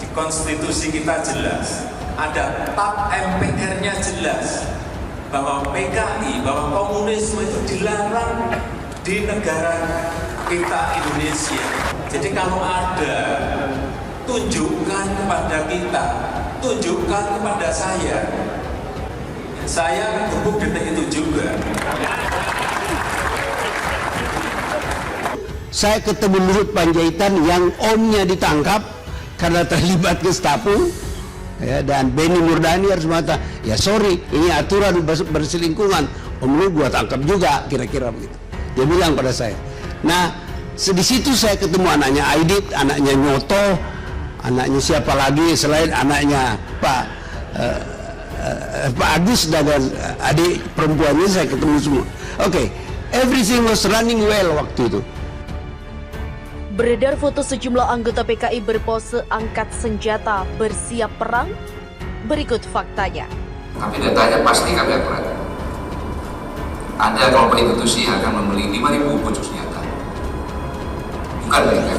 Di konstitusi kita jelas, ada tap MPR-nya jelas, bahwa PKI, bahwa komunisme itu dilarang di negara kita Indonesia. Jadi kalau ada, tunjukkan kepada kita, tunjukkan kepada saya. Saya gebuk detik itu juga. Saya ketemu Luhut Panjaitan yang omnya ditangkap karena terlibat Gestapo, ya, dan Benny Murdani harus mengatakan, ya sorry, ini aturan berselingkungan, om lu gua tangkap juga, kira-kira begitu. Dia bilang pada saya. Nah, di situ saya ketemu anaknya Aidit, anaknya Nyoto, anaknya siapa lagi selain anaknya Pak Agus dan adik perempuannya, saya ketemu semua. Oke, everything was running well waktu itu. Beredar foto sejumlah anggota PKI berpose angkat senjata bersiap perang. Berikut faktanya. Tapi datanya pasti kami akurat. Ada kelompok institusi yang akan membeli 5.000 pucuk senjata. Bukan mereka.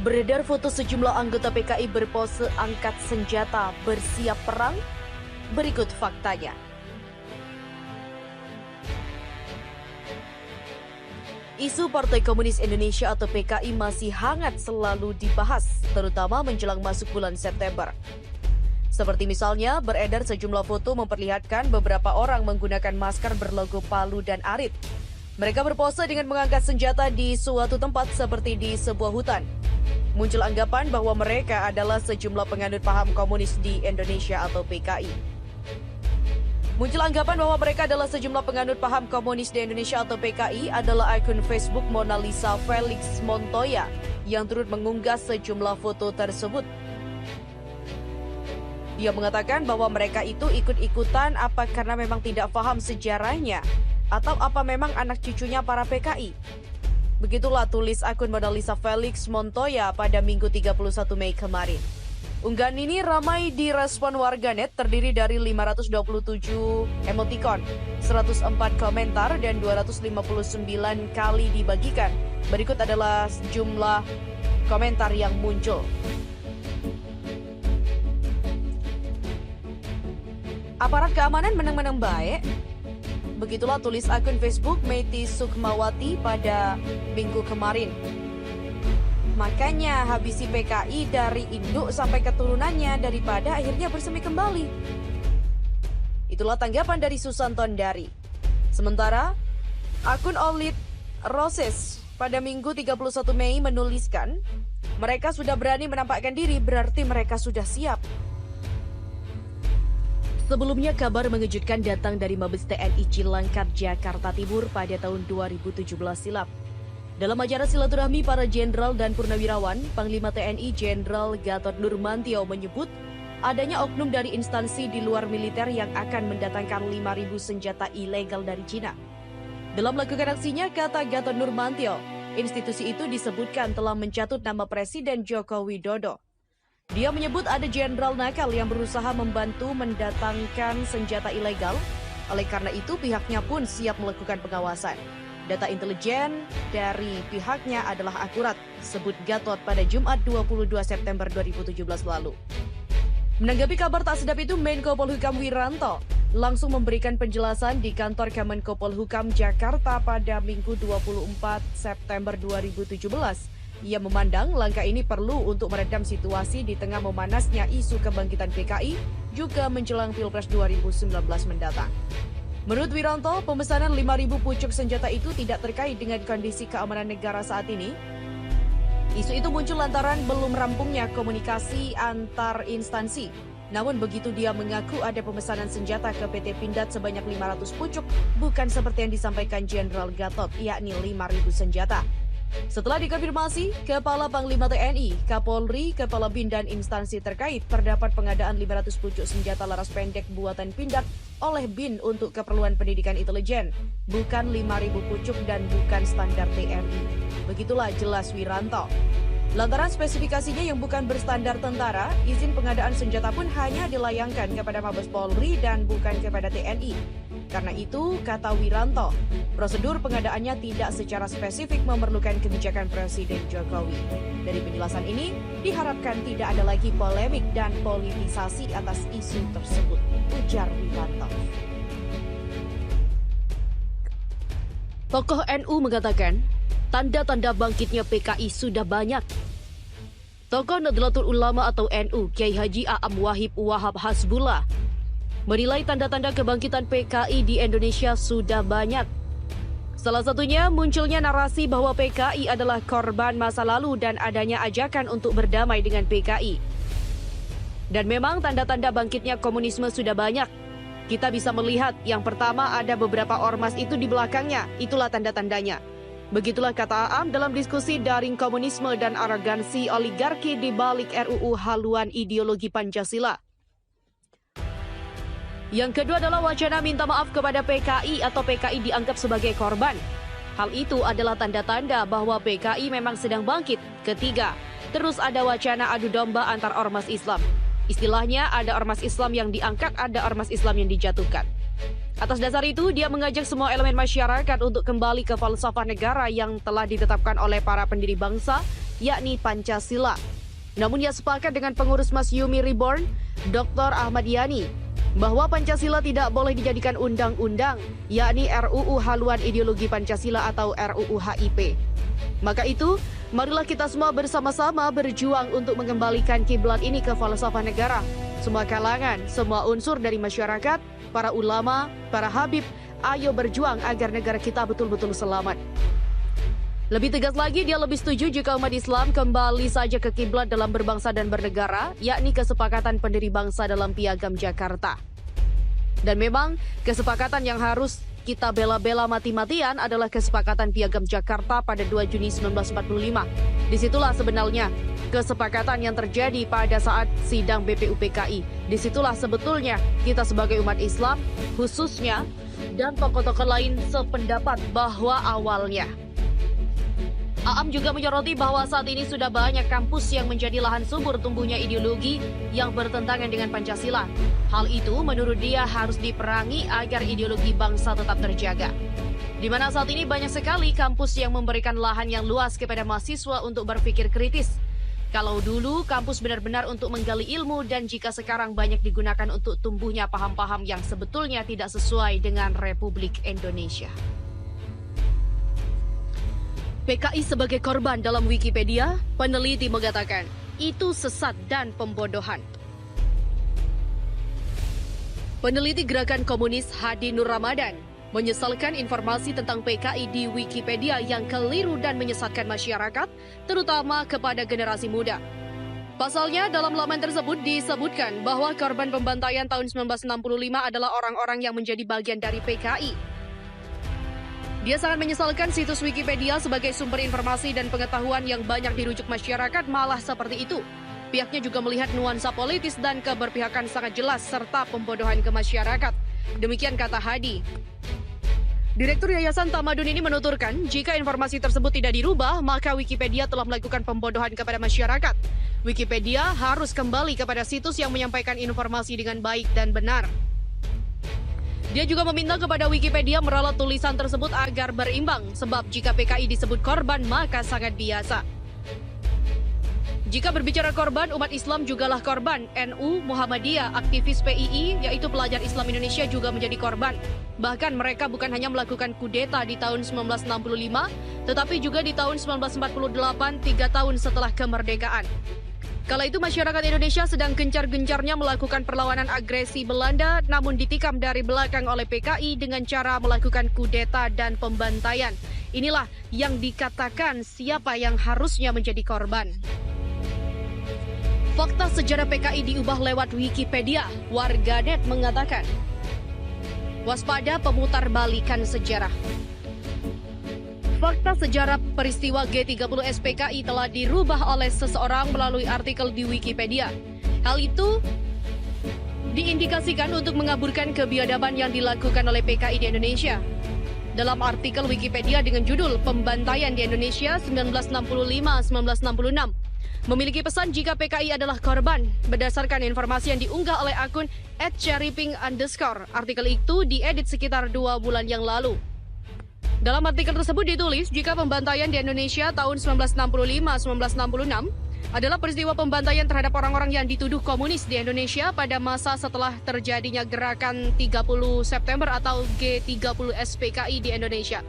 Beredar foto sejumlah anggota PKI berpose angkat senjata bersiap perang. Berikut faktanya. Isu Partai Komunis Indonesia atau PKI masih hangat selalu dibahas, terutama menjelang masuk bulan September. Seperti misalnya, beredar sejumlah foto memperlihatkan beberapa orang menggunakan masker berlogo Palu dan Arit. Mereka berpose dengan mengangkat senjata di suatu tempat seperti di sebuah hutan. Muncul anggapan bahwa mereka adalah sejumlah penganut paham komunis di Indonesia atau PKI. Muncul anggapan bahwa mereka adalah sejumlah penganut paham komunis di Indonesia atau PKI adalah akun Facebook Mona Lisa Felix Montoya yang turut mengunggah sejumlah foto tersebut. Dia mengatakan bahwa mereka itu ikut-ikutan apa karena memang tidak paham sejarahnya atau apa memang anak cucunya para PKI. Begitulah tulis akun Mona Lisa Felix Montoya pada Minggu 31 Mei kemarin. Unggahan ini ramai direspon warganet, terdiri dari 527 emoticon, 104 komentar, dan 259 kali dibagikan. Berikut adalah jumlah komentar yang muncul. Aparat keamanan menang-menang baik. Begitulah tulis akun Facebook Meti Sukmawati pada Minggu kemarin. Makanya habisi PKI dari induk sampai keturunannya daripada akhirnya bersemi kembali. Itulah tanggapan dari Susan Tondari. Sementara, akun Olit Roses pada Minggu 31 Mei menuliskan, mereka sudah berani menampakkan diri, berarti mereka sudah siap. Sebelumnya kabar mengejutkan datang dari Mabes TNI Cilangkap, Jakarta Timur pada tahun 2017 silam. Dalam acara silaturahmi para jenderal dan purnawirawan, Panglima TNI Jenderal Gatot Nurmantio menyebut adanya oknum dari instansi di luar militer yang akan mendatangkan 5.000 senjata ilegal dari Cina. Dalam melakukan aksinya, kata Gatot Nurmantio, institusi itu disebutkan telah mencatut nama Presiden Joko Widodo. Dia menyebut ada jenderal nakal yang berusaha membantu mendatangkan senjata ilegal, oleh karena itu pihaknya pun siap melakukan pengawasan. Data intelijen dari pihaknya adalah akurat, sebut Gatot pada Jumat 22 September 2017 lalu. Menanggapi kabar tak sedap itu, Menko Polhukam Wiranto langsung memberikan penjelasan di kantor Kemenko Polhukam Jakarta pada Minggu 24 September 2017. Ia memandang langkah ini perlu untuk meredam situasi di tengah memanasnya isu kebangkitan PKI juga menjelang Pilpres 2019 mendatang. Menurut Wiranto, pemesanan 5.000 pucuk senjata itu tidak terkait dengan kondisi keamanan negara saat ini. Isu itu muncul lantaran belum rampungnya komunikasi antar instansi. Namun begitu dia mengaku ada pemesanan senjata ke PT Pindad sebanyak 500 pucuk, bukan seperti yang disampaikan Jenderal Gatot, yakni 5.000 senjata. Setelah dikonfirmasi, Kepala Panglima TNI, Kapolri, Kepala BIN dan instansi terkait terdapat pengadaan 500 pucuk senjata laras pendek buatan Pindad oleh BIN untuk keperluan pendidikan intelijen, bukan 5.000 pucuk dan bukan standar TNI. Begitulah jelas Wiranto. Lantaran spesifikasinya yang bukan berstandar tentara, izin pengadaan senjata pun hanya dilayangkan kepada Mabes Polri dan bukan kepada TNI. Karena itu, kata Wiranto, prosedur pengadaannya tidak secara spesifik memerlukan kebijakan Presiden Jokowi. Dari penjelasan ini, diharapkan tidak ada lagi polemik dan politisasi atas isu tersebut, ujar Wiranto. Tokoh NU mengatakan, tanda-tanda bangkitnya PKI sudah banyak. Tokoh Nahdlatul Ulama atau NU, Kiai Haji A'am Wahib Wahab Hasbullah, menilai tanda-tanda kebangkitan PKI di Indonesia sudah banyak. Salah satunya munculnya narasi bahwa PKI adalah korban masa lalu dan adanya ajakan untuk berdamai dengan PKI. Dan memang tanda-tanda bangkitnya komunisme sudah banyak. Kita bisa melihat yang pertama ada beberapa ormas itu di belakangnya, itulah tanda-tandanya. Begitulah kata Aam dalam diskusi daring komunisme dan arogansi oligarki di balik RUU haluan ideologi Pancasila. Yang kedua adalah wacana minta maaf kepada PKI atau PKI dianggap sebagai korban. Hal itu adalah tanda-tanda bahwa PKI memang sedang bangkit. Ketiga, terus ada wacana adu domba antar ormas Islam. Istilahnya ada ormas Islam yang diangkat, ada ormas Islam yang dijatuhkan. Atas dasar itu, dia mengajak semua elemen masyarakat untuk kembali ke falsafah negara yang telah ditetapkan oleh para pendiri bangsa, yakni Pancasila. Namun ia sepakat dengan pengurus Mas Yumi Reborn, Dr. Ahmad Yani, bahwa Pancasila tidak boleh dijadikan undang-undang, yakni RUU haluan ideologi Pancasila atau RUU HIP. Maka itu, marilah kita semua bersama-sama berjuang untuk mengembalikan kiblat ini ke falsafah negara. Semua kalangan, semua unsur dari masyarakat, para ulama, para habib, ayo berjuang agar negara kita betul-betul selamat. Lebih tegas lagi, dia lebih setuju jika umat Islam kembali saja ke kiblat dalam berbangsa dan bernegara, yakni kesepakatan pendiri bangsa dalam Piagam Jakarta. Dan memang, kesepakatan yang harus kita bela-bela mati-matian adalah kesepakatan Piagam Jakarta pada 2 Juni 1945. Disitulah sebenarnya kesepakatan yang terjadi pada saat sidang BPUPKI. Disitulah sebetulnya kita sebagai umat Islam, khususnya, dan tokoh-tokoh lain sependapat bahwa awalnya. Aam juga menyoroti bahwa saat ini sudah banyak kampus yang menjadi lahan subur tumbuhnya ideologi yang bertentangan dengan Pancasila. Hal itu menurut dia harus diperangi agar ideologi bangsa tetap terjaga. Di mana saat ini banyak sekali kampus yang memberikan lahan yang luas kepada mahasiswa untuk berpikir kritis. Kalau dulu kampus benar-benar untuk menggali ilmu dan jika sekarang banyak digunakan untuk tumbuhnya paham-paham yang sebetulnya tidak sesuai dengan Republik Indonesia. PKI sebagai korban dalam Wikipedia, peneliti mengatakan, itu sesat dan pembodohan. Peneliti Gerakan Komunis Hadi Nur Ramadan menyesalkan informasi tentang PKI di Wikipedia yang keliru dan menyesatkan masyarakat, terutama kepada generasi muda. Pasalnya, dalam laman tersebut disebutkan bahwa korban pembantaian tahun 1965 adalah orang-orang yang menjadi bagian dari PKI. Dia sangat menyesalkan situs Wikipedia sebagai sumber informasi dan pengetahuan yang banyak dirujuk masyarakat malah seperti itu. Pihaknya juga melihat nuansa politis dan keberpihakan sangat jelas serta pembodohan ke masyarakat. Demikian kata Hadi. Direktur Yayasan Tamadun ini menuturkan, jika informasi tersebut tidak dirubah, maka Wikipedia telah melakukan pembodohan kepada masyarakat. Wikipedia harus kembali kepada situs yang menyampaikan informasi dengan baik dan benar. Dia juga meminta kepada Wikipedia meralat tulisan tersebut agar berimbang, sebab jika PKI disebut korban, maka sangat biasa. Jika berbicara korban, umat Islam jugalah korban. NU, Muhammadiyah, aktivis PII, yaitu pelajar Islam Indonesia juga menjadi korban. Bahkan mereka bukan hanya melakukan kudeta di tahun 1965, tetapi juga di tahun 1948, 3 tahun setelah kemerdekaan. Kala itu masyarakat Indonesia sedang gencar-gencarnya melakukan perlawanan agresi Belanda, namun ditikam dari belakang oleh PKI dengan cara melakukan kudeta dan pembantaian. Inilah yang dikatakan siapa yang harusnya menjadi korban. Fakta sejarah PKI diubah lewat Wikipedia. Warganet mengatakan, waspada pemutarbalikan sejarah. Fakta sejarah peristiwa G30 SPKI telah dirubah oleh seseorang melalui artikel di Wikipedia. Hal itu diindikasikan untuk mengaburkan kebiadaban yang dilakukan oleh PKI di Indonesia. Dalam artikel Wikipedia dengan judul Pembantaian di Indonesia 1965-1966, memiliki pesan jika PKI adalah korban berdasarkan informasi yang diunggah oleh akun @cherrypink_. Artikel itu diedit sekitar 2 bulan yang lalu. Dalam artikel tersebut ditulis jika pembantaian di Indonesia tahun 1965-1966 adalah peristiwa pembantaian terhadap orang-orang yang dituduh komunis di Indonesia pada masa setelah terjadinya gerakan 30 September atau G30 SPKI di Indonesia.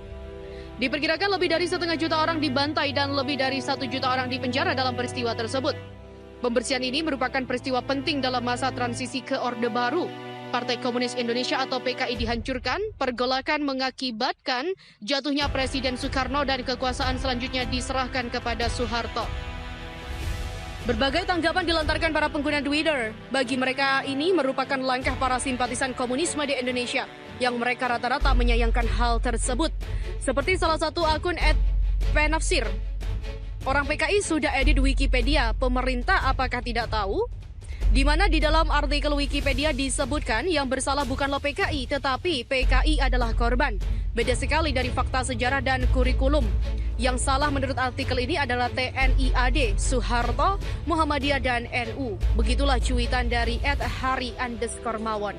Diperkirakan lebih dari 1,5 juta orang dibantai dan lebih dari 1 juta orang dipenjara dalam peristiwa tersebut. Pembersihan ini merupakan peristiwa penting dalam masa transisi ke Orde Baru. Partai Komunis Indonesia atau PKI dihancurkan, pergolakan mengakibatkan jatuhnya Presiden Soekarno dan kekuasaan selanjutnya diserahkan kepada Soeharto. Berbagai tanggapan dilontarkan para pengguna Twitter. Bagi mereka ini merupakan langkah para simpatisan komunisme di Indonesia yang mereka rata-rata menyayangkan hal tersebut. Seperti salah satu akun @penafsir. Orang PKI sudah edit Wikipedia, pemerintah apakah tidak tahu? Di mana di dalam artikel Wikipedia disebutkan yang bersalah bukanlah PKI, tetapi PKI adalah korban. Beda sekali dari fakta sejarah dan kurikulum. Yang salah menurut artikel ini adalah TNI AD, Soeharto, Muhammadiyah, dan NU. Begitulah cuitan dari @hari_mawon.